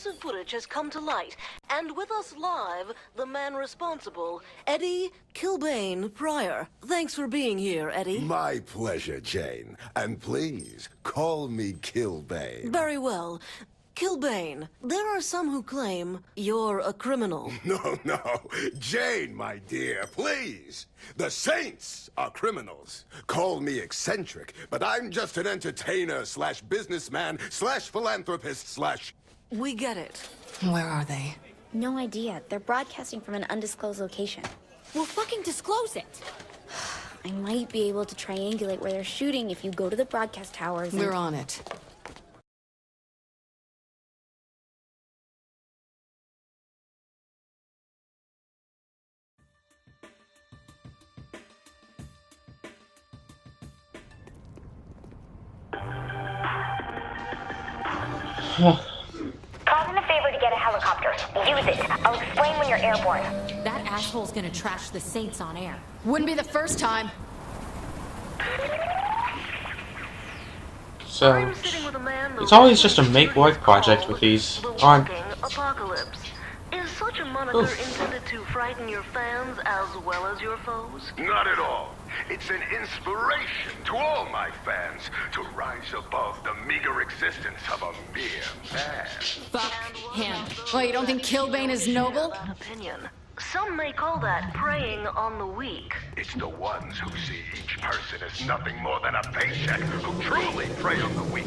extensive footage has come to light, and with us live, the man responsible, Eddie Kilbane Pryor. Thanks for being here, Eddie. My pleasure, Jane. And please, call me Kilbane. Very well. Kilbane, there are some who claim you're a criminal. No, no. Jane, my dear, please. The Saints are criminals. Call me eccentric, but I'm just an entertainer slash businessman slash philanthropist slash... We get it. Where are they? No idea. They're broadcasting from an undisclosed location. Well, fucking disclose it! I might be able to triangulate where they're shooting if you go to the broadcast towers and... We're on it. Call in a favor to get a helicopter. Use it. I'll explain when you're airborne. That asshole's gonna trash the Saints on air. Wouldn't be the first time. So, I'm sitting with a man it's always just a make-work project with these on. Apocalypse. Is such a moniker intended to frighten your fans as well as your foes? Not at all. It's an inspiration to all my fans to rise above the meager existence of a mere man. Fuck him. Well, you don't think Kilbane is noble? Opinion. Some may call that preying on the weak. It's the ones who see each person as nothing more than a paycheck who truly prey on the weak,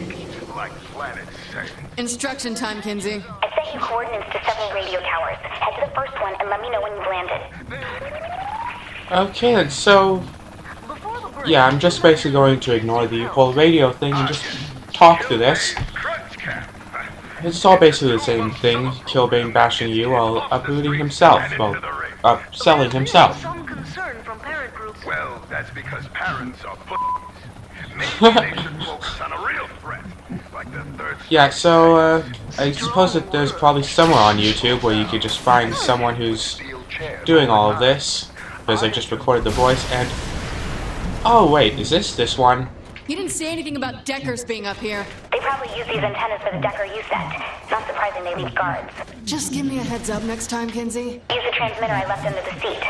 like Planet Saint. Instruction time, Kinsey. I sent you coordinates to several radio towers. Head to the first one and let me know when you've landed. Okay, then, so yeah, I'm just basically going to ignore the whole radio thing and just talk through this. It's all basically the same thing, Kilbane bashing you while uprooting himself, well, selling himself. Some concern from parent groups. Well, that's because parents are Maybe they should focus on a real threat, like the third... Yeah, so, I suppose that there's probably somewhere on YouTube where you could just find someone who's doing all of this, because I just recorded the voice, and... Oh, wait, is this one? You didn't say anything about Deckers being up here. They probably use these antennas for the Decker you sent. Not surprising they leave guards. Just give me a heads up next time, Kinsey. Use the transmitter I left under the seat.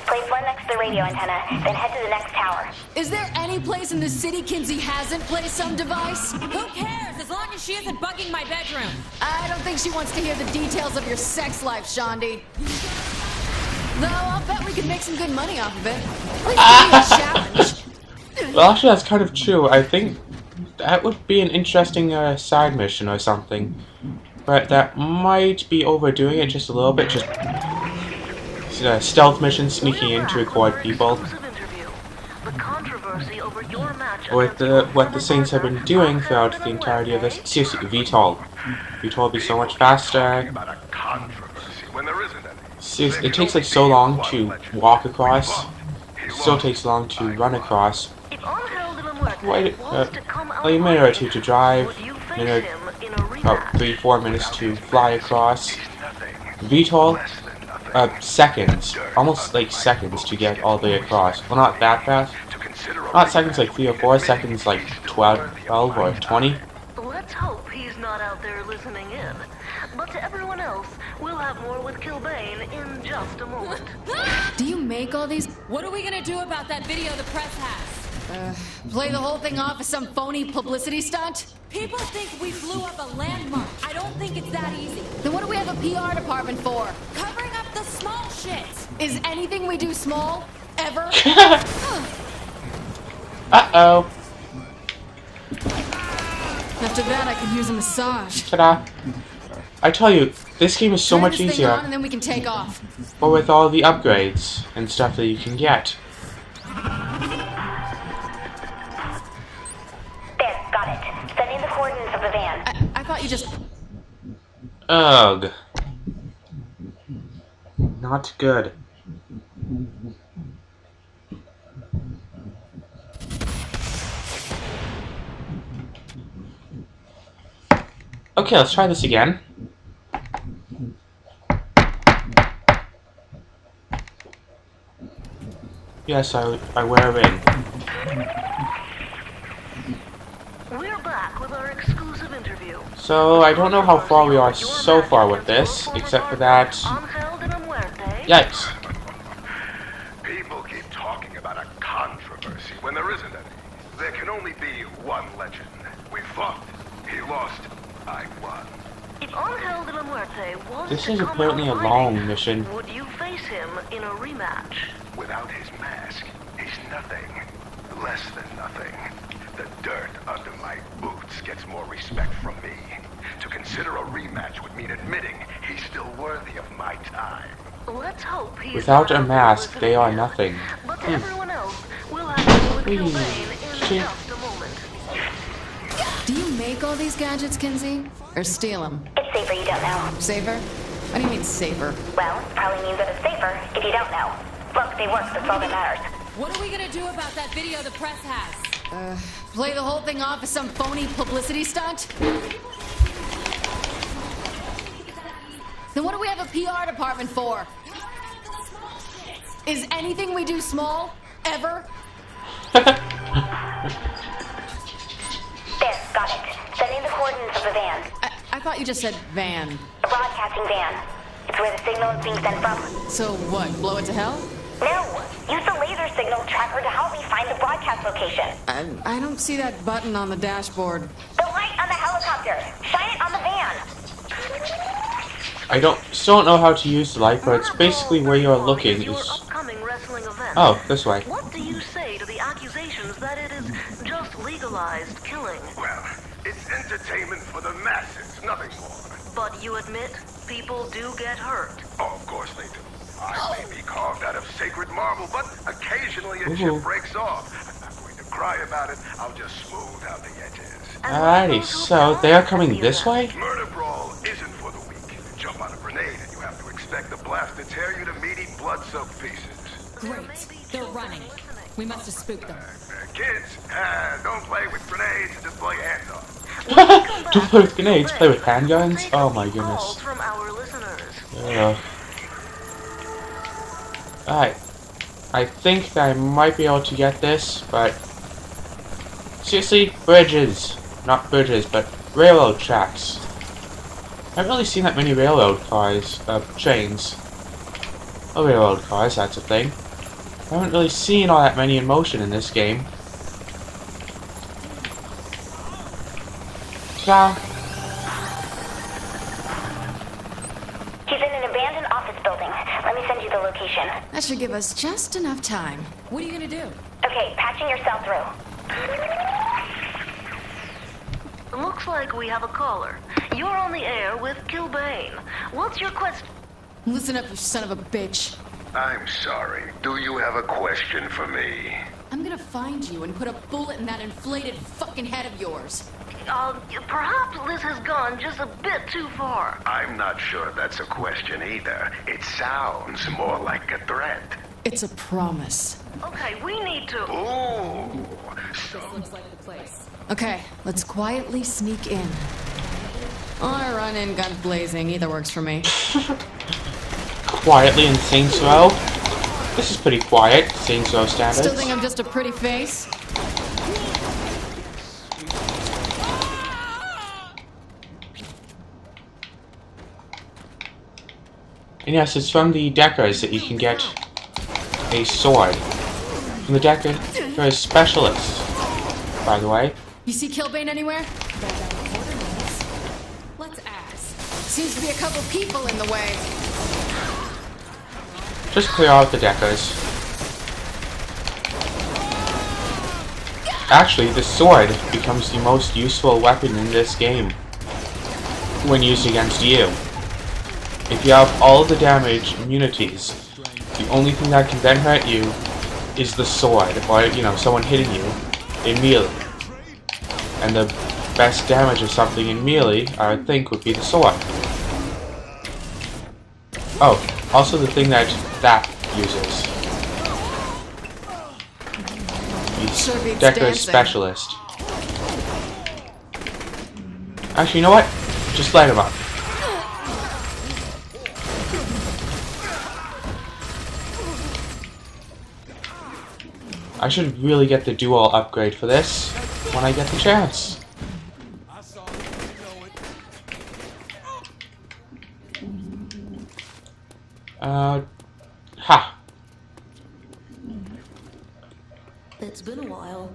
Place one next to the radio antenna, then head to the next tower. Is there any place in the city Kinsey hasn't placed some device? Who cares, as long as she isn't bugging my bedroom? I don't think she wants to hear the details of your sex life, Shaundi. Though I'll bet we could make some good money off of it. Please give me a challenge. Well, actually, that's kind of true. I think that would be an interesting side mission or something. But that might be overdoing it just a little bit. Just a stealth mission, sneaking in to record people. With what the Saints have been doing throughout the entirety of this. Seriously, VTOL. VTOL would be so much faster. Seriously, it takes like so long to walk across. It still takes long to run across. Wait, a minute or two to drive, minute, about 3-4 minutes to fly across. VTOL, seconds, almost like seconds to get all the way across. Well, not that fast. Not seconds like 3 or 4, seconds like 12 or 20. Let's hope he's not out there listening in. But to everyone else, we'll have more with Kilbane in just a moment. Do you make all these? What are we gonna do about that video the press has? Play the whole thing off as some phony publicity stunt? People think we blew up a landmark. I don't think it's that easy. Then what do we have a PR department for? Covering up the small shit. Is anything we do small? Ever? Uh-oh. After that, I could use a massage. Ta-da. I tell you, this game is so Turn much this thing easier. on and then we can take off. But with all the upgrades and stuff that you can get. There, got it. Send in the coordinates of the van. I thought you just... Ugh. Not good. Okay, let's try this again. Yes, I wear a ring. We're back with our exclusive interview. So, I don't know how far we are so far with this, except for that... Angel de la Muerte. Yikes. People keep talking about a controversy when there isn't any. There can only be one legend. We fought. He lost. I won. If Angel de la Muerte was This to is come apparently a out long fighting, mission. would you face him in a rematch? Without his mask, he's nothing. Less than nothing. The dirt under my boots gets more respect from me. To consider a rematch would mean admitting he's still worthy of my time. Let's hope he's Without a not mask, they are here. nothing. But everyone else will have to deal with Kilbane in Shit. just a moment. Do you make all these gadgets, Kinsey? Or steal them? It's safer you don't know. Safer? What do you mean safer? Well, probably means that it's safer if you don't know. Look, they work, that's all that matters. What are we gonna do about that video the press has? Play the whole thing off as some phony publicity stunt? Then what do we have a PR department for? Is anything we do small? Ever? There, got it. Send in the coordinates of the van. I thought you just said van. A broadcasting van. It's where the signal is being sent from. So what, blow it to hell? No! Use the laser signal tracker to help me find the broadcast location. I don't see that button on the dashboard. The light on the helicopter. Shine it on the van. I still don't know how to use the light, but it's basically where you're looking. Your Is... upcoming wrestling event. Oh, this way. What do you say to the accusations that it is just legalized killing? Well, it's entertainment for the masses, nothing more. But you admit people do get hurt. Oh, of course they do. I may be carved out of sacred marble, but occasionally a Ooh. chip breaks off. I'm not going to cry about it. I'll just smooth out the edges. And Alrighty, so they are coming this way? Murder Brawl isn't for the weak. Jump on a grenade and you have to expect the blast to tear you to meaty, blood-soaked pieces. Great. They're running. We must have spooked them. Kids, don't play with grenades, just play hands-off. Don't play with grenades, play with handguns? Oh my goodness. Calls from our listeners. Ugh. Alright. I think that I might be able to get this, but... Seriously, bridges. Not bridges, but railroad tracks. I haven't really seen that many railroad cars, trains. Oh, railroad cars, that's a thing. I haven't really seen all that many in motion in this game. Ta. He's in an abandoned office building. Let me send you the location. That should give us just enough time. What are you gonna do? Okay, patching yourself through. Looks like we have a caller. You're on the air with Kilbane. What's your question? Listen up, you son of a bitch. I'm sorry. Do you have a question for me? I'm gonna find you and put a bullet in that inflated fucking head of yours. Perhaps this has gone just a bit too far. I'm not sure that's a question either. It sounds more like a threat. It's a promise. Okay, we need to... Ooh. So Looks like the place. Okay, let's quietly sneak in. Or run in guns blazing, either works for me. Quietly in Saints Row. This is pretty quiet, Saints Row standards. Still think I'm just a pretty face? And yes, it's from the Deckers that you can get a sword. From the Deckers Specialist, by the way. You see Kilbane anywhere? Let's ask. Seems to be a couple people in the way. Just clear out the Deckers. Actually, the sword becomes the most useful weapon in this game when used against you. If you have all the damage immunities, the only thing that can then hurt you is the sword, or, you know, someone hitting you in melee. And the best damage of something in melee, I would think, would be the sword. Oh, also the thing that uses. Sure beats Deckers dancing. Specialist. Actually, you know what? Just light him up. I should really get the dual upgrade for this when I get the chance. Ha! It's been a while.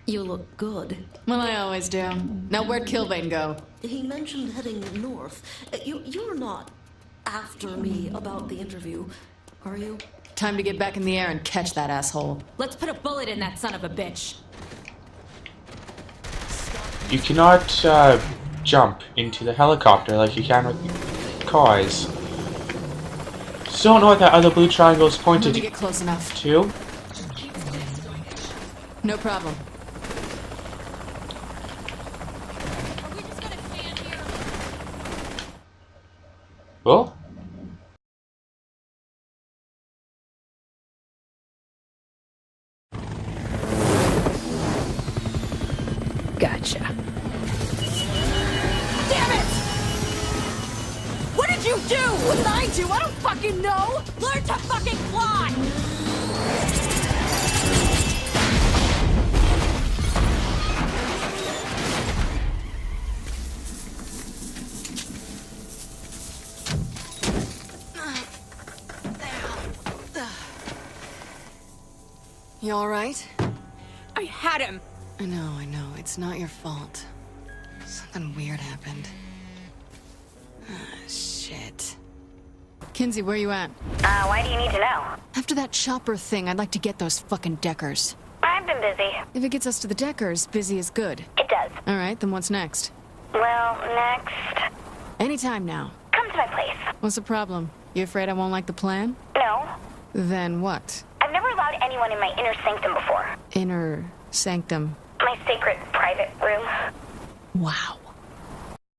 You look good. Well, I always do. Now, where'd Kilbane go? He mentioned heading north. You're not after me about the interview, are you? Time to get back in the air and catch that asshole. Let's put a bullet in that son of a bitch. You cannot jump into the helicopter like you can with cars. Still don't know what that other blue triangle is Let pointed me get close enough. to. No problem. Are we just gonna stand here? Well, Gotcha. Damn it! What did you do? What did I do? I don't fucking know! Learn to fucking fly! You alright? I had him! I know. It's not your fault. Something weird happened. Ah, shit. Kinsey, where you at? Why do you need to know? After that chopper thing, I'd like to get those fucking Deckers. I've been busy. If it gets us to the Deckers, busy is good. It does. Alright, then what's next? Well, next... Anytime now. Come to my place. What's the problem? You afraid I won't like the plan? No. Then what? I've never allowed anyone in my inner sanctum before. Inner sanctum. My sacred private room. Wow.